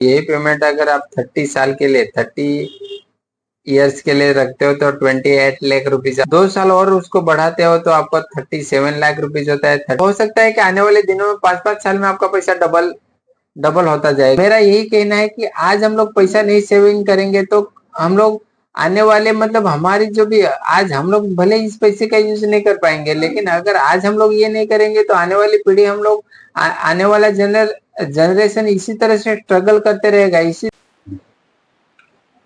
यही पेमेंट अगर आप 30 साल के लिए 30 ईयर्स के लिए रखते हो तो 28 लाख रुपीज, 2 साल और उसको बढ़ाते हो तो आपको 37 लाख रुपीज होता है। हो सकता है कि आने वाले दिनों में 5-5 साल में आपका पैसा डबल डबल होता जाएगा। मेरा यही कहना है कि आज हम लोग पैसा नहीं सेविंग करेंगे तो हम लोग आने वाले मतलब हमारी जो भी आज हम लोग भले इस पैसे का यूज नहीं कर पाएंगे, लेकिन अगर आज हम लोग ये नहीं करेंगे तो आने वाली पीढ़ी हम लोग आने वाला जनरेशन इसी तरह से स्ट्रगल करते रहेगा। इसी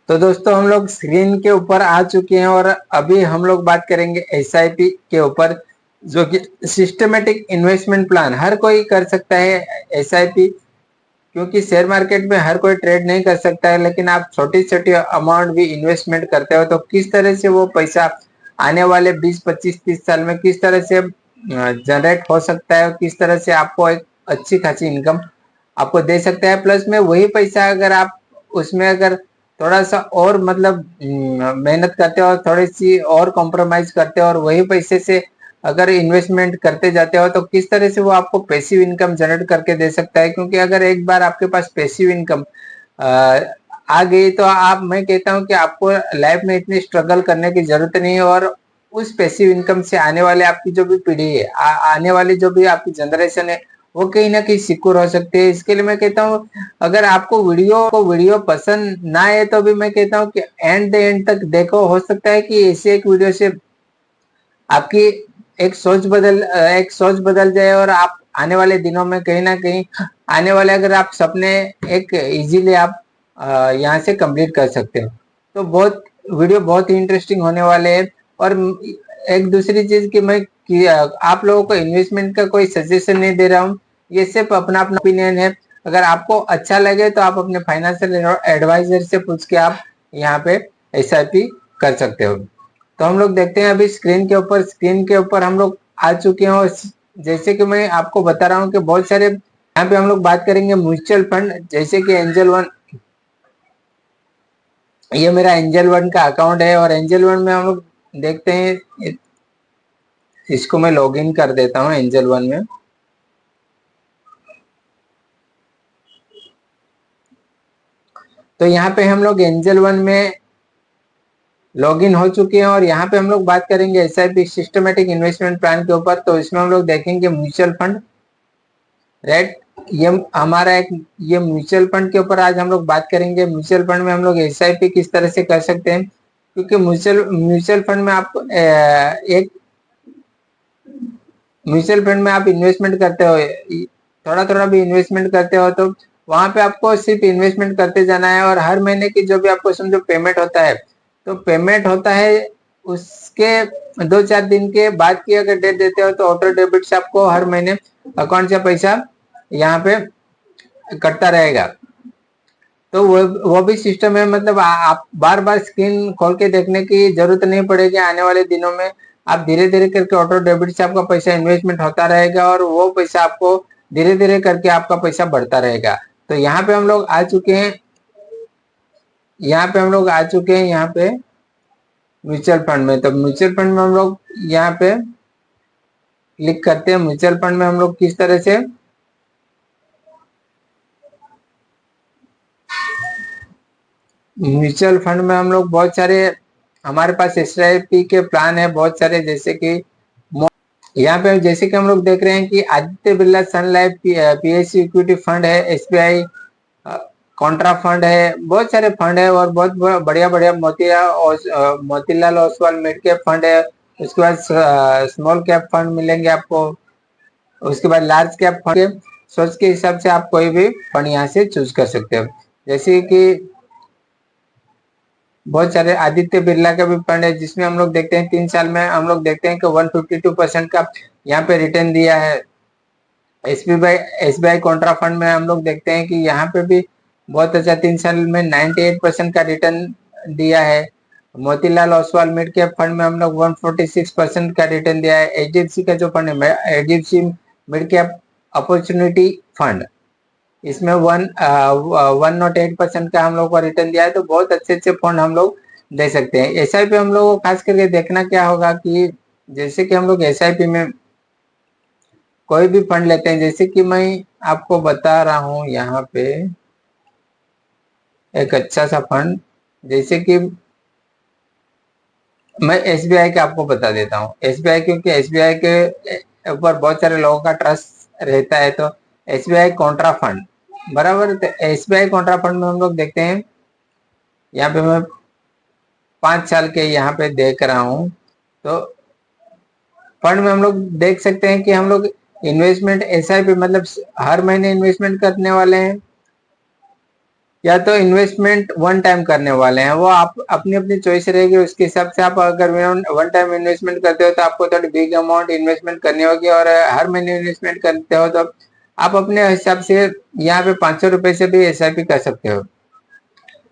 तो दोस्तों हम लोग स्क्रीन के ऊपर आ चुके हैं और अभी हम लोग बात करेंगे एसआईपी के ऊपर, जो कि सिस्टमेटिक इन्वेस्टमेंट प्लान। हर कोई कर सकता है एसआईपी, क्योंकि शेयर मार्केट में हर कोई ट्रेड नहीं कर सकता है, लेकिन आप छोटी छोटी अमाउंट भी इन्वेस्टमेंट करते हो तो किस तरह से वो पैसा आने वाले 20-25-30 साल में किस तरह से जनरेट हो सकता है, किस तरह से आपको एक अच्छी खासी इनकम आपको दे सकता है। प्लस में वही पैसा अगर आप उसमें अगर थोड़ा सा और मतलब मेहनत करते हो और थोड़ी सी और कॉम्प्रोमाइज करते हो और वही पैसे से अगर इन्वेस्टमेंट करते जाते हो तो किस तरह से वो आपको पैसिव इनकम जनरेट करके दे सकता है। क्योंकि अगर एक बार आपके पास पैसिव इनकम आ गई तो आप, मैं कहता हूँ कि आपको लाइफ में इतनी स्ट्रगल करने की जरूरत नहीं है और उस पैसिव इनकम से आने वाले आपकी जो भी पीढ़ी है, आने वाली जो भी आपकी जनरेशन है, वो कहीं ना कहीं सिक्योर हो सकती है। इसके लिए मैं कहता हूँ अगर आपको वीडियो पसंद ना आए तो भी मैं कहता हूँ कि एंड तक देखो। हो सकता है कि ऐसे एक वीडियो से आपकी एक सोच बदल जाए और आप आने वाले दिनों में कहीं ना कहीं आने वाले अगर आप सपने एक इजीली आप यहाँ से कंप्लीट कर सकते हो। तो बहुत वीडियो बहुत ही इंटरेस्टिंग होने वाले हैं। और एक दूसरी चीज कि आप लोगों को इन्वेस्टमेंट का कोई सजेशन नहीं दे रहा हूँ, ये सिर्फ अपना अपना ओपिनियन है। अगर आपको अच्छा लगे तो आप अपने फाइनेंशियल एडवाइजर से पूछ के आप यहाँ पे एसआईपी कर सकते हो। तो हम लोग देखते हैं अभी स्क्रीन के ऊपर हम लोग आ चुके हैं और जैसे कि मैं आपको बता रहा हूँ कि बहुत सारे यहाँ पे हम लोग बात करेंगे म्यूचुअल फंड, जैसे कि एंजल वन। ये मेरा एंजल वन का अकाउंट है और एंजल वन में हम लोग देखते हैं, इसको मैं लॉग इन कर देता हूँ एंजल वन में। तो यहाँ पे हम लोग एंजल वन में लॉगिन हो चुके हैं और यहाँ पे हम लोग बात करेंगे एसआईपी सिस्टमेटिक इन्वेस्टमेंट प्लान के ऊपर। तो इसमें हम लोग देखेंगे म्यूचुअल फंड, राइट। ये हमारा एक ये म्यूचुअल फंड के ऊपर आज हम लोग बात करेंगे। म्यूचुअल फंड में हम लोग एसआईपी किस तरह से कर सकते हैं, क्योंकि म्यूचुअल फंड में आप एक म्यूचुअल फंड में आप इन्वेस्टमेंट करते हो, थोड़ा थोड़ा भी इन्वेस्टमेंट करते हो तो वहां पे आपको सिर्फ इन्वेस्टमेंट करते जाना है और हर महीने की जो भी आपको समझो पेमेंट होता है, तो पेमेंट होता है उसके 2-4 दिन के बाद की अगर डेट देते हो तो ऑटो डेबिट से आपको हर महीने अकाउंट से पैसा यहाँ पे कटता रहेगा। तो वो भी सिस्टम है, मतलब आप बार बार स्क्रीन खोल के देखने की जरूरत नहीं पड़ेगी। आने वाले दिनों में आप धीरे धीरे करके ऑटो डेबिट से आपका पैसा इन्वेस्टमेंट होता रहेगा और वो पैसा आपको धीरे धीरे करके आपका पैसा बढ़ता रहेगा। तो यहाँ पे हम लोग आ चुके हैं, यहाँ पे म्यूचुअल फंड में। तो म्यूचुअल फंड में हम लोग यहाँ पे क्लिक करते हैं। म्यूचुअल फंड में हम लोग किस तरह से म्यूचुअल फंड में हम लोग बहुत सारे हमारे पास एसआईपी के प्लान है बहुत सारे, जैसे कि यहाँ पे जैसे कि हम लोग देख रहे हैं कि आदित्य बिरला सन लाइफ पीएसयू इक्विटी फंड है, एसबीआई कॉन्ट्रा फंड है, बहुत सारे फंड है और बहुत बढ़िया बढ़िया Motilal Oswal mid cap fund है। उसके बाद स्मॉल कैप फंड मिलेंगे आपको, उसके बाद लार्ज कैप फंड के सोच के हिसाब से आप कोई भी फंड यहाँ से चूज कर सकते हो। जैसे कि बहुत सारे आदित्य बिरला का भी फंड है जिसमें हम लोग देखते हैं 3 साल में हम लोग देखते हैं कि 152% का यहाँ पे रिटर्न दिया है। एसबीआई कॉन्ट्रा फंड में हम लोग देखते हैं कि यहाँ पे भी बहुत अच्छा 3 साल में 98% का रिटर्न दिया है। Motilal Oswal mid cap fund में हम लोग 146% का रिटर्न दिया है। एचडीएफसी का जो फंड है HDFC mid cap opportunity fund, इसमें 108% का हम लोग को रिटर्न दिया है। तो बहुत अच्छे अच्छे फंड हम लोग दे सकते हैं। एसआईपी हम लोग को खास करके देखना क्या होगा कि जैसे कि हम लोग एसआईपी में कोई भी फंड लेते हैं, जैसे कि मैं आपको बता रहा हूँ यहाँ पे एक अच्छा सा फंड, जैसे कि मैं एसबीआई का आपको बता देता हूँ। एसबीआई, क्योंकि एसबीआई के ऊपर बहुत सारे लोगों का ट्रस्ट रहता है, तो एसबीआई कॉन्ट्रा फंड, बराबर। तो एसबीआई कॉन्ट्रा फंड में हम लोग देखते हैं, यहाँ पे मैं 5 साल के यहाँ पे देख रहा हूँ। तो फंड में हम लोग देख सकते हैं कि हम लोग इन्वेस्टमेंट एसआईपी, मतलब हर महीने इन्वेस्टमेंट करने वाले हैं, या तो इन्वेस्टमेंट वन टाइम करने वाले हैं। वो आप अपनी अपनी चॉइस रहेगी, उसके हिसाब से आप अगर वन टाइम इन्वेस्टमेंट करते हो तो आपको थोड़ी बिग अमाउंट इन्वेस्टमेंट करनी होगी, और हर महीने इन्वेस्टमेंट करते हो तो आप अपने हिसाब से यहाँ पे 500 रुपए से भी एसआईपी कर सकते हो।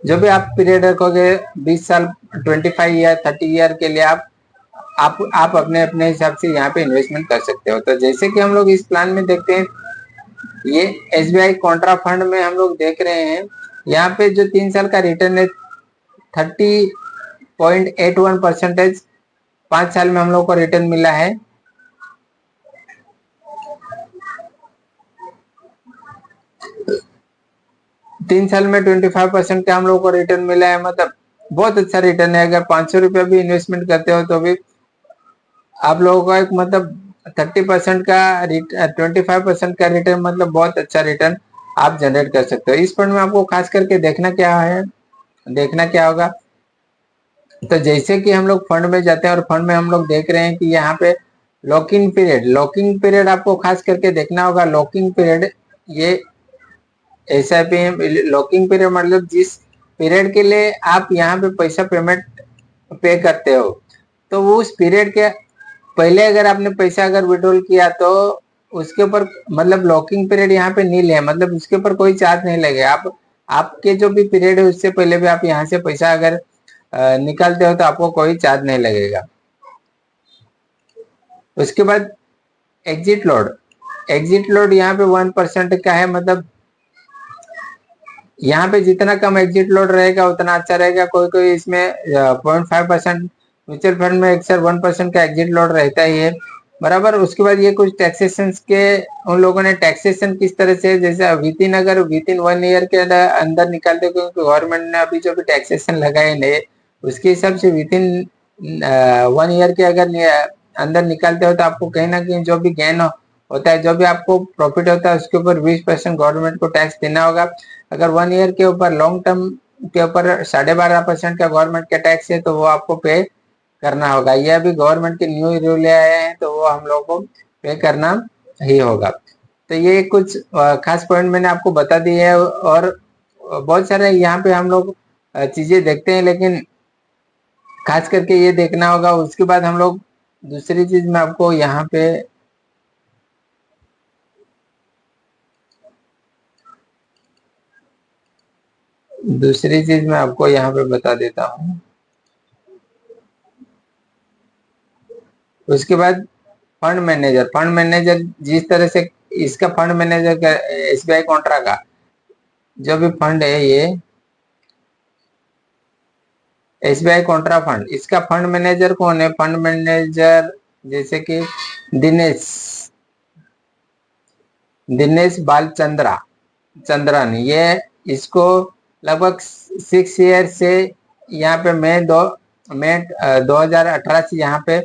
जो भी आप पीरियड रखोगे, 20 साल, 25 ईयर, 30 ईयर के लिए आप अपने अपने हिसाब से यहाँ पे इन्वेस्टमेंट कर सकते हो। तो जैसे कि हम लोग इस प्लान में देखते हैं, ये एसबीआई कॉन्ट्रा फंड में हम लोग देख रहे हैं, यहाँ पे जो 3 साल का रिटर्न है 30.81%। 5 साल में हम लोग को रिटर्न मिला है 3 साल में 25% का हम लोग को रिटर्न मिला है, मतलब बहुत अच्छा रिटर्न है। अगर 500 रुपया भी इन्वेस्टमेंट करते हो तो भी आप लोगों का एक, मतलब 30% का 25% का रिटर्न, मतलब बहुत अच्छा रिटर्न आप जनरेट कर सकते हो। इस फंड में आपको खास करके देखना क्या है, देखना क्या होगा, तो जैसे कि हम लोग फंड में जाते हैं और फंड में हम लोग देख रहे हैं कि यहाँ पे लॉकिंग पीरियड आपको खास करके देखना होगा। लॉकिंग पीरियड, ये एसआईपी लॉकिंग पीरियड मतलब जिस पीरियड के लिए आप यहाँ पे पैसा पेमेंट पे करते हो, तो वो उस पीरियड के पहले अगर आपने पैसा अगर विड्रॉल किया तो उसके ऊपर, मतलब लॉकिंग पीरियड यहाँ पे नील है, मतलब उसके ऊपर कोई चार्ज नहीं लगेगा। आप आपके जो भी पीरियड है उससे पहले भी आप यहाँ से पैसा अगर निकालते हो तो आपको कोई चार्ज नहीं लगेगा। उसके बाद एग्जिट लोड यहाँ पे 1% का है, मतलब यहाँ पे जितना कम एग्जिट लोड रहेगा उतना अच्छा रहेगा। कोई कोई इसमें 0.5%, म्यूचुअल फंड में अक्सर 1% का एग्जिट लोड रहता ही है, बराबर। उसके बाद ये कुछ टैक्सेशन के, उन लोगों ने टैक्सेशन किस तरह से, जैसे विद इन 1 ईयर के अंदर निकालते, क्योंकि गवर्नमेंट ने अभी जो भी टैक्सेशन लगाए नए, उसके हिसाब से विद इन 1 ईयर के अगर अंदर निकालते हो तो आपको कहीं ना कहीं जो भी गेन होता है, जो भी आपको प्रॉफिट होता है, उसके ऊपर 20% गवर्नमेंट को टैक्स देना होगा। अगर 1 ईयर के ऊपर, लॉन्ग टर्म के ऊपर 12.5% का गवर्नमेंट का टैक्स है, तो वो आपको पे करना होगा। ये अभी गवर्नमेंट के न्यू रूल आए हैं, तो वो हम लोग को पे करना ही होगा। तो ये कुछ खास पॉइंट मैंने आपको बता दिए है, और बहुत सारे यहाँ पे हम लोग चीजें देखते हैं, लेकिन खास करके ये देखना होगा। उसके बाद हम लोग दूसरी चीज में आपको यहाँ पे यहाँ पे बता देता हूँ। उसके बाद फंड मैनेजर जिस तरह से इसका फंड मैनेजर का, एसबीआई कॉन्ट्रा का जो भी फंड है, ये एसबीआई कॉन्ट्रा फंड, इसका फंड मैनेजर कौन है? फंड मैनेजर जैसे कि दिनेश दिनेश बालचंद्रा चंद्रन, ये इसको लगभग 6 ईयर से यहाँ पे मई 2018 से यहाँ पे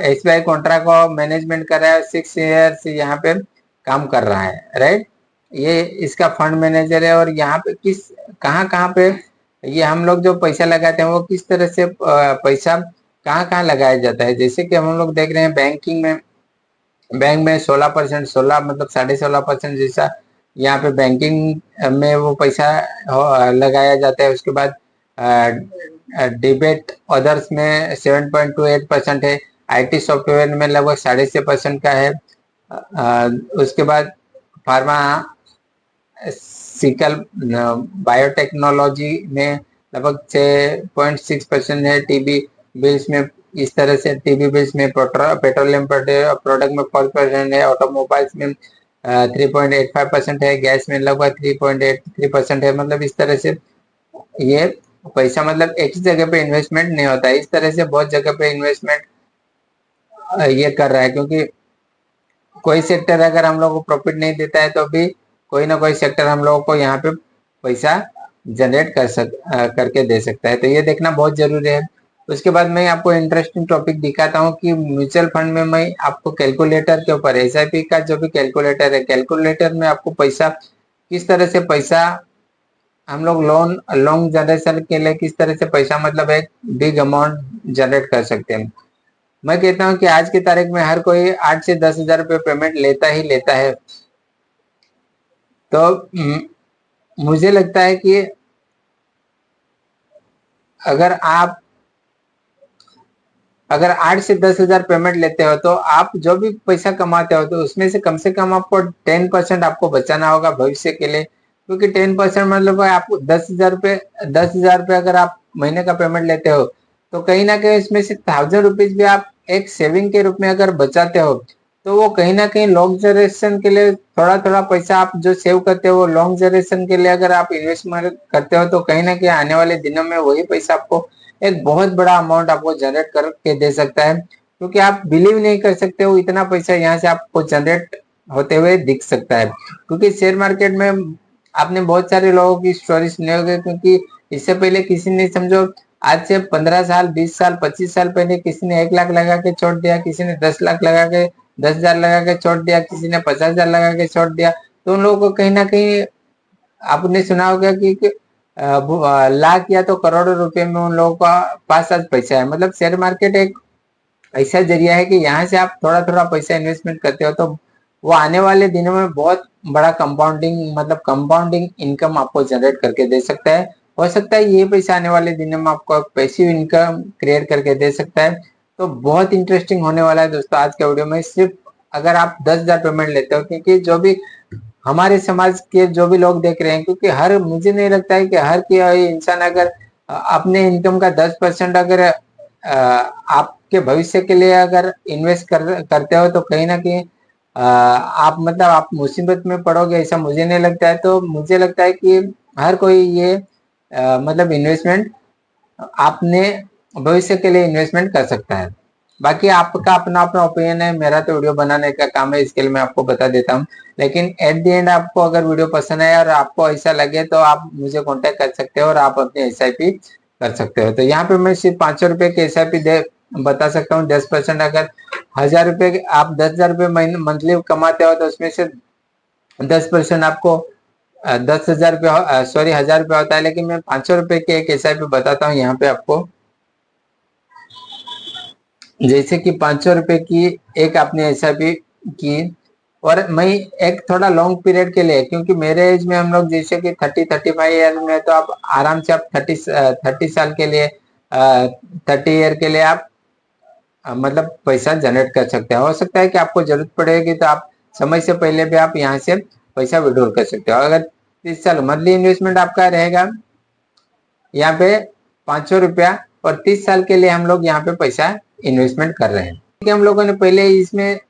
एसबीआई कॉन्ट्रा को मैनेजमेंट कर रहा है। 6 ईयर से यहाँ पे काम कर रहा है, राइट। ये इसका फंड मैनेजर है, और यहाँ पे कहाँ कहाँ पे ये हम लोग जो पैसा लगाते हैं वो किस तरह से पैसा कहाँ कहाँ लगाया जाता है। जैसे कि हम लोग देख रहे हैं बैंक में 16%, 16 मतलब 16.5% जैसा यहाँ पे बैंकिंग में वो पैसा लगाया जाता है। उसके बाद डिबेट अदर्स में 7.28% है। आईटी सॉफ्टवेयर में लगभग 6.5% का है। उसके बाद फार्मा सिकल बायोटेक्नोलॉजी में लगभग 6.6% है। टीबी बिल्स में इस तरह से, टीबी बिल्स में पेट्रोलियम प्रोडक्ट में 4% है। ऑटोमोबाइल्स में 3.85% है। गैस में लगभग 3.83% है। मतलब इस तरह से ये पैसा, मतलब एक ही जगह पे इन्वेस्टमेंट नहीं होता है, इस तरह से बहुत जगह पे इन्वेस्टमेंट ये कर रहा है। क्योंकि कोई सेक्टर अगर हम लोग को प्रॉफिट नहीं देता है तो भी कोई ना कोई सेक्टर हम लोगों को यहाँ पे पैसा जनरेट करके दे सकता है। तो ये देखना बहुत जरूरी है। उसके बाद मैं आपको इंटरेस्टिंग टॉपिक दिखाता हूँ कि म्यूचुअल फंड में मैं आपको कैलकुलेटर के ऊपर एसआईपी का जो भी कैलकुलेटर है, कैलकुलेटर में आपको पैसा किस तरह से पैसा हम लोग लोन लॉन्ग जनरेशन के लिए किस तरह से पैसा मतलब एक बिग अमाउंट जनरेट कर सकते हैं। मैं कहता हूँ कि आज की तारीख में हर कोई 8 से 10 हजार रुपये पेमेंट लेता ही लेता है। तो मुझे लगता है कि अगर आप अगर 8 से 10 हजार पेमेंट लेते हो तो आप जो भी पैसा कमाते हो तो उसमें से कम आपको 10% आपको बचाना होगा भविष्य के लिए। क्योंकि 10% मतलब आपको 10 हजार रुपये, 10 हजार रुपये अगर आप महीने का पेमेंट लेते हो तो कहीं ना कहीं इसमें से 1000 रुपीज भी आप एक सेविंग के रूप में अगर बचाते हो तो वो कहीं ना कहीं लॉन्ग जनरेशन के लिए थोड़ा थोड़ा पैसा आप जो सेव करते हो वो लॉन्ग जनरेशन के लिए अगर आप इन्वेस्टमेंट करते हो तो कहीं ना कहीं आने वाले दिनों में वही पैसा आपको एक बहुत बड़ा अमाउंट आपको जनरेट करके दे सकता है। क्योंकि आप बिलीव नहीं कर सकते हो इतना पैसा यहाँ से आपको जनरेट होते हुए दिख सकता है। क्योंकि शेयर मार्केट में आपने बहुत सारे लोगों की स्टोरी सुने होंगे। क्योंकि इससे पहले किसी ने समझो आज से 15 साल, 20 साल, 25 साल पहले किसी ने 1 लाख लगा के छोड़ दिया, किसी ने 10 लाख लगा के, 10 हजार लगा के छोड़ दिया, किसी ने 50 हजार लगा के छोड़ दिया। तो उन लोगों को कहीं ना कहीं आपने सुना होगा कि लाख या तो करोड़ों रुपए में उन लोगों का पास आज पैसा है। मतलब शेयर मार्केट एक ऐसा जरिया है कि यहाँ से आप थोड़ा थोड़ा पैसा इन्वेस्टमेंट करते हो तो वो आने वाले दिनों में बहुत बड़ा कंपाउंडिंग मतलब कंपाउंडिंग इनकम आपको जनरेट करके दे सकता है। हो सकता है ये पैसा आने वाले दिनों में आपको पैसिव इनकम क्रिएट करके दे सकता है। तो बहुत इंटरेस्टिंग होने वाला है दोस्तों आज के वीडियो में। सिर्फ अगर आप 10 हजार पेमेंट लेते हो, क्योंकि जो भी हमारे समाज के जो भी लोग देख रहे हैं, क्योंकि हर मुझे नहीं लगता है कि हर कोई इंसान अगर अपने इनकम का 10% अगर आपके भविष्य के लिए अगर इन्वेस्ट करते हो तो कहीं ना कहीं आप मतलब आप मुसीबत में पड़ोगे ऐसा मुझे नहीं लगता है। तो मुझे लगता है कि हर कोई ये मतलब इन्वेस्टमेंट आपने भविष्य के लिए इन्वेस्टमेंट कर सकता है। बाकी आपका अपना अपना ओपिनियन है, मेरा तो वीडियो बनाने का काम है इसके लिए मैं आपको बता देता हूँ। लेकिन एट द एंड आपको अगर वीडियो पसंद आए और आपको ऐसा लगे तो आप मुझे कांटेक्ट कर सकते हो और आप अपनी एसआईपी कर सकते हो। तो यहाँ पे मैं सिर्फ 500 रुपए की एसआईपी दे बता सकता हूँ। 10% अगर 1000 रुपए आप 10 हजार रुपये मंथली कमाते हो तो उसमें से 10% आपको 10 हजार रुपये सॉरी 1000 रुपये होता है। लेकिन मैं 500 रुपए की एक एसआईपी बताता हूँ यहाँ पे आपको। जैसे कि 500 रुपए की एक आपने एसआईपी की और मैं एक थोड़ा लॉन्ग पीरियड के लिए, क्योंकि मेरे एज में हम लोग जैसे कि 30-35 ईयर में तो आप आराम से आप 30 साल के लिए 30 ईयर के लिए आप मतलब पैसा जनरेट कर सकते हैं। हो सकता है कि आपको जरूरत पड़ेगी तो आप समय से पहले भी आप यहाँ से पैसा विड्रॉल कर सकते हो। अगर 30 साल मंथली इन्वेस्टमेंट आपका रहेगा यहाँ पे 500 रुपया और 30 साल के लिए हम लोग यहाँ पे पैसा इन्वेस्टमेंट कर रहे हैं। कि हम लोगों ने पहले इसमें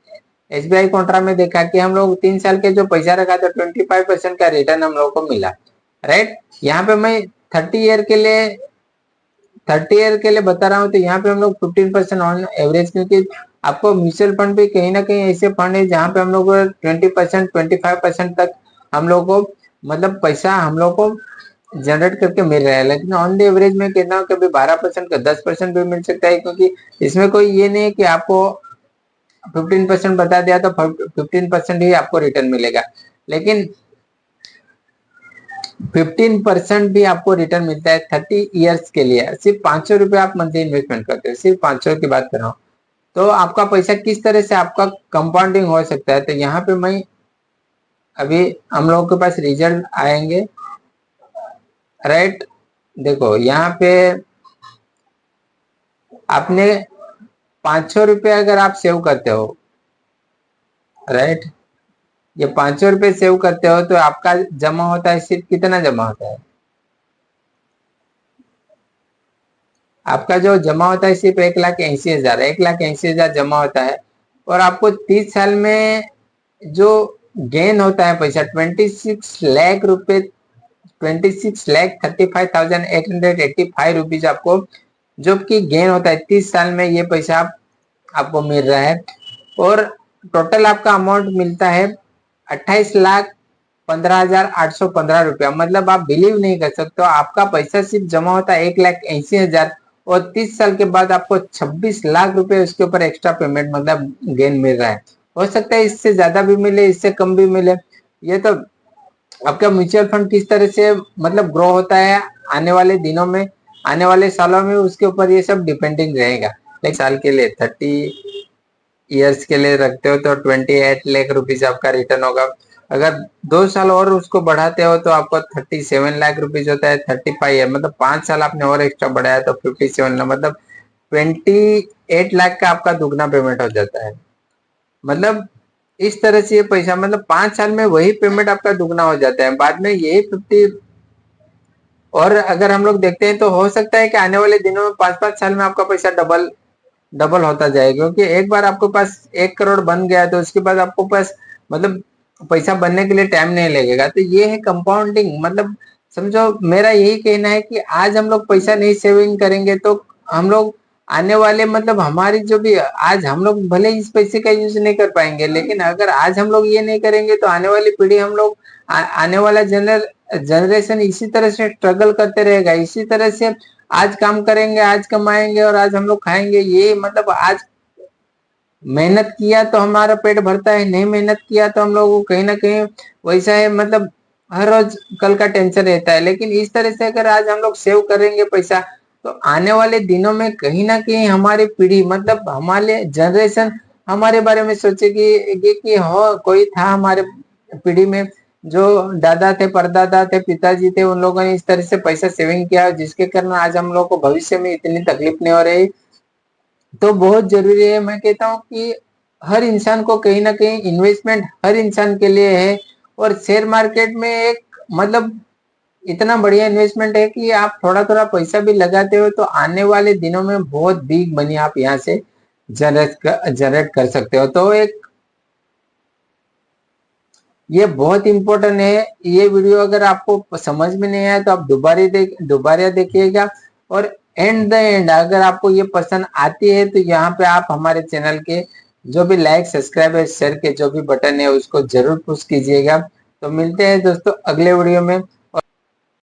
एसबीआई कॉन्ट्रा में देखा कि हम लोग 3 साल के जो पैसा रखा था 25% का रिटर्न हम लोग को मिला। राइट, यहाँ पे मैं 30 ईयर के लिए बता रहा हूँ। तो यहाँ पे हम लोग 15% ऑन एवरेज, क्योंकि आपको म्यूचुअल फंड भी कहीं ना कहीं ऐसे फंड है जहाँ पे हम लोग 20%, 25% तक हम लोग को मतलब पैसा हम लोग को जनरेट करके मिल रहा है। लेकिन ऑन द एवरेज में कहना हो कभी 12% का 10% भी मिल सकता है। क्योंकि इसमें कोई ये नहीं है कि आपको 15% बता दिया तो 15% ही आपको रिटर्न मिलेगा। लेकिन 15% भी आपको रिटर्न मिलता है 30 ईयर्स के लिए। सिर्फ 500 रुपये आप मंथली इन्वेस्टमेंट करते हो, सिर्फ 500 की बात कर रहा हूँ। तो आपका पैसा किस तरह से आपका कंपाउंडिंग हो सकता है। तो यहाँ पे मैं अभी हम लोगों के पास रिजल्ट आएंगे। राइट, देखो यहाँ पे आपने 500 रुपये अगर आप सेव करते हो, राइट, ये 500 रुपये सेव करते हो तो आपका जमा होता है सिर्फ कितना जमा होता है। आपका जो जमा होता है सिर्फ 1,80,000, 1,80,000 जमा होता है। और आपको 30 साल में जो गेन होता है पैसा 26 लाख रुपए, 26,35,885 आपको जो कि गेन होता है 30 साल में, ये पैसा आपको मिल रहा है। और टोटल आपका अमाउंट मिलता है 28 लाख 15,815 रुपया। मतलब आप बिलीव नहीं कर सकते हो, आपका पैसा सिर्फ जमा होता है 1,80,000 और 30 साल के बाद आपको 26 लाख रुपए उसके ऊपर एक्स्ट्रा पेमेंट मतलब गेन मिल रहा है। हो सकता है इससे ज्यादा भी मिले, इससे कम भी मिले। ये तो आपका म्यूचुअल फंड किस तरह से मतलब ग्रो होता है आने वाले दिनों में, आने वाले सालों में, उसके ऊपर ये सब डिपेंडिंग रहेगा। एक साल के लिए 30 ईयर्स के लिए रखते हो तो 28 लाख रुपीज आपका रिटर्न होगा। अगर 2 साल और उसको बढ़ाते हो तो आपको 37 लाख रुपीज होता है। 35 है मतलब 5 साल आपने और एक्स्ट्रा बढ़ाया तो 57 मतलब 28 लाख का आपका दुगना पेमेंट हो जाता है। मतलब इस तरह से ये पैसा मतलब 5 साल में वही पेमेंट आपका दुगना हो जाता है, बाद में यही 50। और अगर हम लोग देखते हैं तो हो सकता है कि आने वाले दिनों में 5-5 साल में आपका पैसा डबल डबल होता जाएगा, क्योंकि एक बार आपके पास 1 करोड़ बन गया तो उसके बाद आपको पास मतलब पैसा बनने के लिए टाइम नहीं लगेगा। तो ये है कंपाउंडिंग। मतलब समझो, मेरा यही कहना है कि आज हम लोग पैसा नहीं सेविंग करेंगे तो हम लोग आने वाले मतलब हमारी जो भी आज हम लोग भले इस पैसे का यूज नहीं कर पाएंगे, लेकिन अगर आज हम लोग ये नहीं करेंगे तो आने वाली पीढ़ी हम लोग आने वाला जनरेशन इसी तरह से स्ट्रगल करते रहेगा। इसी तरह से आज काम करेंगे, आज कमाएंगे और आज हम लोग खाएंगे। ये मतलब आज मेहनत किया तो हमारा पेट भरता है, नहीं मेहनत किया तो हम लोग को कहीं ना कहीं वैसा है। मतलब हर रोज कल का टेंशन रहता है। लेकिन इस तरह से अगर आज हम लोग सेव करेंगे पैसा तो आने वाले दिनों में कहीं ना कहीं हमारी पीढ़ी मतलब हमारे जनरेशन हमारे बारे में सोचेगी कि हो कोई था हमारे पीढ़ी में जो दादा थे, परदादा थे, पिताजी थे, उन लोगों ने इस तरह से पैसा सेविंग किया जिसके कारण आज हम लोग को भविष्य में इतनी तकलीफ नहीं हो रही। तो बहुत जरूरी है, मैं कहता हूँ कि हर इंसान को कहीं ना कहीं इन्वेस्टमेंट हर इंसान के लिए है। और शेयर मार्केट में एक मतलब इतना बढ़िया इन्वेस्टमेंट है कि आप थोड़ा थोड़ा पैसा भी लगाते हो तो आने वाले दिनों में बहुत बिग मनी आप यहाँ से जनरेट कर सकते हो। तो एक ये बहुत इंपॉर्टेंट है। ये वीडियो अगर आपको समझ में नहीं आया तो आप दोबारा देखिएगा। और एंड द एंड अगर आपको ये पसंद आती है तो यहाँ पे आप हमारे चैनल के जो भी लाइक सब्सक्राइब और शेयर के जो भी बटन है उसको जरूर पुश कीजिएगा। तो मिलते हैं दोस्तों अगले वीडियो में।